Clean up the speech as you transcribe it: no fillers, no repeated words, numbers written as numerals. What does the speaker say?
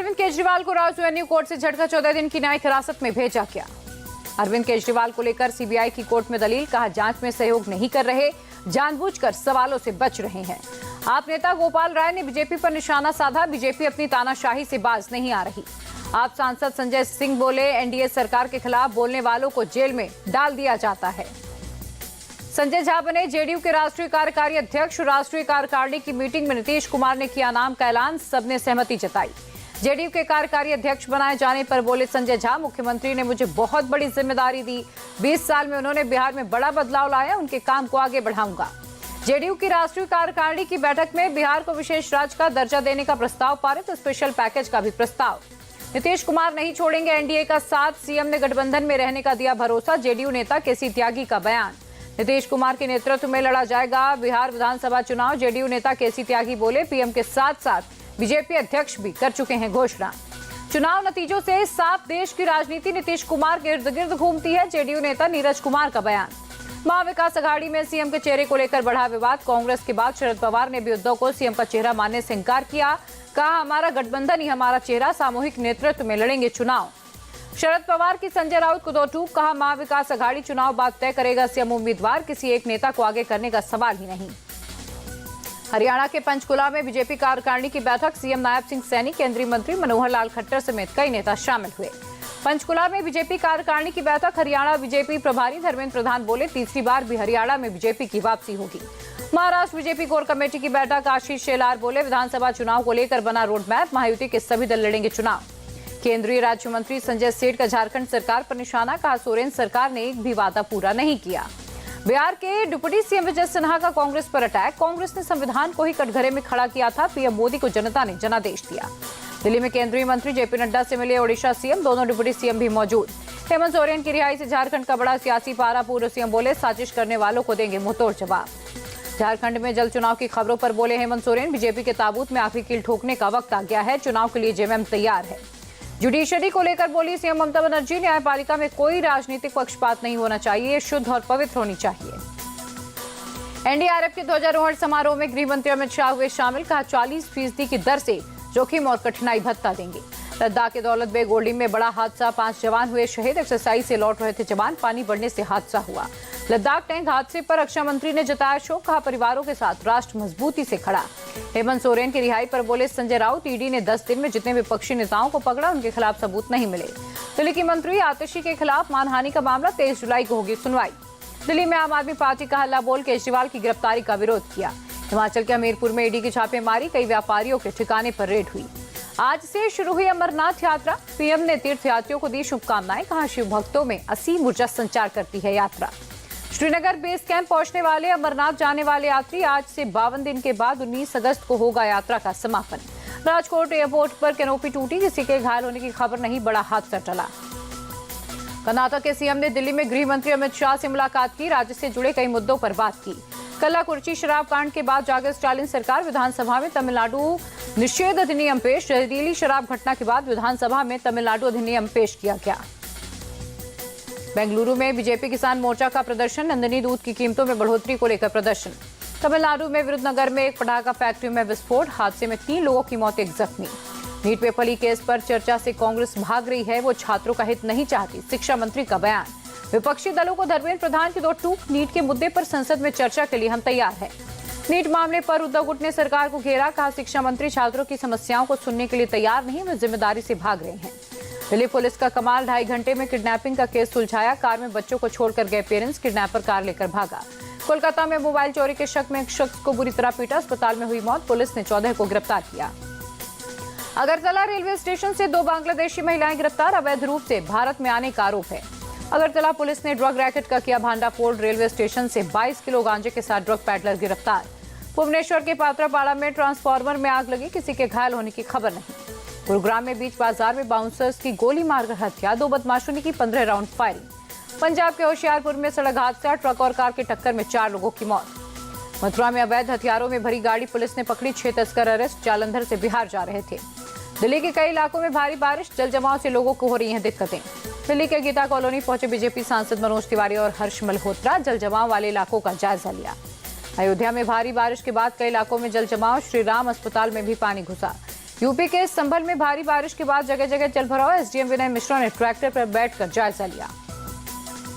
अरविंद केजरीवाल को राजधानी कोर्ट से झटका, 14 दिन की न्यायिक हिरासत में भेजा गया। अरविंद केजरीवाल को लेकर सीबीआई की कोर्ट में दलील, कहा जांच में सहयोग नहीं कर रहे, जानबूझकर सवालों से बच रहे हैं। आप नेता गोपाल राय ने बीजेपी पर निशाना साधा, बीजेपी अपनी तानाशाही से बाज नहीं आ रही। आप सांसद संजय सिंह बोले, एनडीए सरकार के खिलाफ बोलने वालों को जेल में डाल दिया जाता है। संजय झा बने जेडीयू के राष्ट्रीय कार्यकारी अध्यक्ष। राष्ट्रीय कार्यकारिणी की मीटिंग में नीतीश कुमार ने किया नाम का ऐलान, सबने सहमति जताई। जेडीयू के कार्यकारी अध्यक्ष बनाए जाने पर बोले संजय झा, मुख्यमंत्री ने मुझे बहुत बड़ी जिम्मेदारी दी। 20 साल में उन्होंने बिहार में बड़ा बदलाव लाया, उनके काम को आगे बढ़ाऊंगा। जेडीयू की राष्ट्रीय कार्यकारिणी की बैठक में बिहार को विशेष राज्य का दर्जा देने का प्रस्ताव पारित, स्पेशल पैकेज का भी प्रस्ताव। नीतीश कुमार नहीं छोड़ेंगे एनडीए का साथ, सीएम ने गठबंधन में रहने का दिया भरोसा। जेडीयू नेता केसी त्यागी का बयान, नीतीश कुमार के नेतृत्व में लड़ा जाएगा बिहार विधानसभा चुनाव। जेडीयू नेता केसी त्यागी बोले, पीएम के साथ साथ बीजेपी अध्यक्ष भी कर चुके हैं घोषणा। चुनाव नतीजों से साफ देश की राजनीति नीतीश कुमार के इर्द गिर्द घूमती है, जेडीयू नेता नीरज कुमार का बयान। महाविकास अघाड़ी में सीएम के चेहरे को लेकर बढ़ा विवाद। कांग्रेस के बाद शरद पवार ने भी उद्धव को सीएम का चेहरा मानने से इंकार किया, कहा हमारा गठबंधन ही हमारा चेहरा, सामूहिक नेतृत्व में लड़ेंगे चुनाव। शरद पवार की संजय राउत को दो टूक, कहा महाविकास अघाड़ी चुनाव बाद तय करेगा सीएम उम्मीदवार, किसी एक नेता को आगे करने का सवाल ही नहीं। हरियाणा के पंचकुला में बीजेपी कार्यकारिणी की बैठक, सीएम नायब सिंह सैनी, केंद्रीय मंत्री मनोहर लाल खट्टर समेत कई नेता शामिल हुए। पंचकुला में बीजेपी कार्यकारिणी की बैठक, हरियाणा बीजेपी प्रभारी धर्मेंद्र प्रधान बोले, तीसरी बार भी हरियाणा में बीजेपी की वापसी होगी। महाराष्ट्र बीजेपी कोर कमेटी की बैठक, आशीष शेलार बोले, विधानसभा चुनाव को लेकर बना रोड मैप, महायुति के सभी दल लड़ेंगे चुनाव। केंद्रीय राज्य मंत्री संजय सेठ का झारखंड सरकार पर निशाना, कहा सोरेन सरकार ने एक भी वादा पूरा नहीं किया। बिहार के डिप्टी सीएम विजय सिन्हा का कांग्रेस पर अटैक, कांग्रेस ने संविधान को ही कटघरे में खड़ा किया था, पीएम मोदी को जनता ने जनादेश दिया। दिल्ली में केंद्रीय मंत्री जेपी नड्डा से मिले ओडिशा सीएम, दोनों डिप्टी सीएम भी मौजूद। हेमंत सोरेन की रिहाई से झारखंड का बड़ा सियासी पारा, पूर्व सीएम बोले साजिश करने वालों को देंगे मुंहतोड़ जवाब। झारखंड में जल चुनाव की खबरों पर बोले हेमंत सोरेन, बीजेपी के ताबूत में आखिरी कील ठोकने का वक्त आ गया है, चुनाव के लिए जेएमएम तैयार है। जुडिशरी को लेकर बोली सीएम ममता बनर्जी, न्यायपालिका में कोई राजनीतिक पक्षपात नहीं होना चाहिए, शुद्ध और पवित्र होनी चाहिए। एनडीआरएफ के ध्वजारोहण समारोह में गृह मंत्री अमित शाह हुए शामिल, कहा 40% की दर से जोखिम और कठिनाई भत्ता देंगे। लद्दाख के दौलत बेग ओल्डी में बड़ा हादसा, 5 जवान हुए शहीद, एक्सरसाइज से लौट रहे थे जवान, पानी बढ़ने से हादसा हुआ। लद्दाख टैंक हादसे पर रक्षा मंत्री ने जताया शोक, कहा परिवारों के साथ राष्ट्र मजबूती से खड़ा। हेमंत सोरेन की रिहाई पर बोले संजय राउत, ईडी ने 10 दिन में जितने विपक्षी नेताओं को पकड़ा, उनके खिलाफ सबूत नहीं मिले। दिल्ली की मंत्री आतिशी के खिलाफ मानहानि का मामला, 23 जुलाई को होगी सुनवाई। दिल्ली में आम आदमी पार्टी का हल्ला बोल केजरीवाल की गिरफ्तारी का विरोध किया। हिमाचल के हमीरपुर में ईडी की छापेमारी, कई व्यापारियों के ठिकाने पर रेड हुई। आज से शुरू हुई अमरनाथ यात्रा, पीएम ने तीर्थयात्रियों को दी शुभकामनाएं, कहा शिव भक्तों में असीम ऊर्जा संचार करती है यात्रा। श्रीनगर बेस कैंप पहुंचने वाले अमरनाथ जाने वाले यात्री, आज से 52 दिन के बाद 19 अगस्त को होगा यात्रा का समापन। राजकोट एयरपोर्ट पर कैनोपी टूटी, किसी के घायल होने की खबर नहीं, बड़ा हादसा टला। कर्नाटक के सीएम ने दिल्ली में गृह मंत्री अमित शाह से मुलाकात की, राज्य से जुड़े कई मुद्दों पर बात की। कल्लाकुर्ची शराब कांड के बाद जागे स्टालिन सरकार, विधानसभा में तमिलनाडु निषेध अधिनियम पेश। जहरीली शराब घटना के बाद विधानसभा में तमिलनाडु अधिनियम पेश किया गया। बेंगलुरु में बीजेपी किसान मोर्चा का प्रदर्शन, नंदिनी दूध की कीमतों में बढ़ोतरी को लेकर प्रदर्शन। तमिलनाडु में विरुद्धनगर में एक पटाखा फैक्ट्री में विस्फोट, हादसे में 3 लोगों की मौत, एक जख्मी। नीट पेपर लीक केस पर चर्चा से कांग्रेस भाग रही है, वो छात्रों का हित नहीं चाहती, शिक्षा मंत्री का बयान। विपक्षी दलों को धर्मेंद्र प्रधान की दो टूक, नीट के मुद्दे पर संसद में चर्चा के लिए हम तैयार हैं। नीट मामले पर उद्धव गुट ने सरकार को घेरा, कहा शिक्षा मंत्री छात्रों की समस्याओं को सुनने के लिए तैयार नहीं, वे जिम्मेदारी से भाग रहे हैं। दिल्ली पुलिस का कमाल, 2.5 घंटे में किडनैपिंग का केस सुलझाया, कार में बच्चों को छोड़कर गए पेरेंट्स, किडनैपर कार लेकर भागा। कोलकाता में मोबाइल चोरी के शक में एक शख्स को बुरी तरह पीटा, अस्पताल में हुई मौत, पुलिस ने 14 को गिरफ्तार किया। अगरतला रेलवे स्टेशन से 2 बांग्लादेशी महिलाएं गिरफ्तार, अवैध रूप से भारत में आने का आरोप है। अगरतला पुलिस ने ड्रग रैकेट का किया भांडाफोड़, रेलवे स्टेशन से 22 किलो गांजे के साथ ड्रग पैडलर गिरफ्तार। भुवनेश्वर के पात्रापाड़ा में ट्रांसफार्मर में आग लगी, किसी के घायल होने की खबर नहीं। गुरुग्राम में बीच बाजार में बाउंसर्स की गोली मारकर हत्या, 2 बदमाशों ने की 15 राउंड फायरिंग। पंजाब के होशियारपुर में सड़क हादसा, ट्रक और कार की टक्कर में 4 लोगों की मौत। मथुरा में अवैध हथियारों में भरी गाड़ी, पुलिस ने पकड़ी 6 तस्कर अरेस्ट, जालंधर से बिहार जा रहे थे। दिल्ली के कई इलाकों में भारी बारिश, जल जमाव से लोगों को हो रही हैं दिक्कतें। दिल्ली के गीता कॉलोनी पहुंचे बीजेपी सांसद मनोज तिवारी और हर्ष मल्होत्रा, जल जमाव वाले इलाकों का जायजा लिया। अयोध्या में भारी बारिश के बाद कई इलाकों में जल जमाव, श्री राम अस्पताल में भी पानी घुसा। यूपी के संभल में भारी बारिश के बाद जगह जगह जलभराव। एसडीएम विनय मिश्रा ने ट्रैक्टर पर बैठकर जायजा लिया।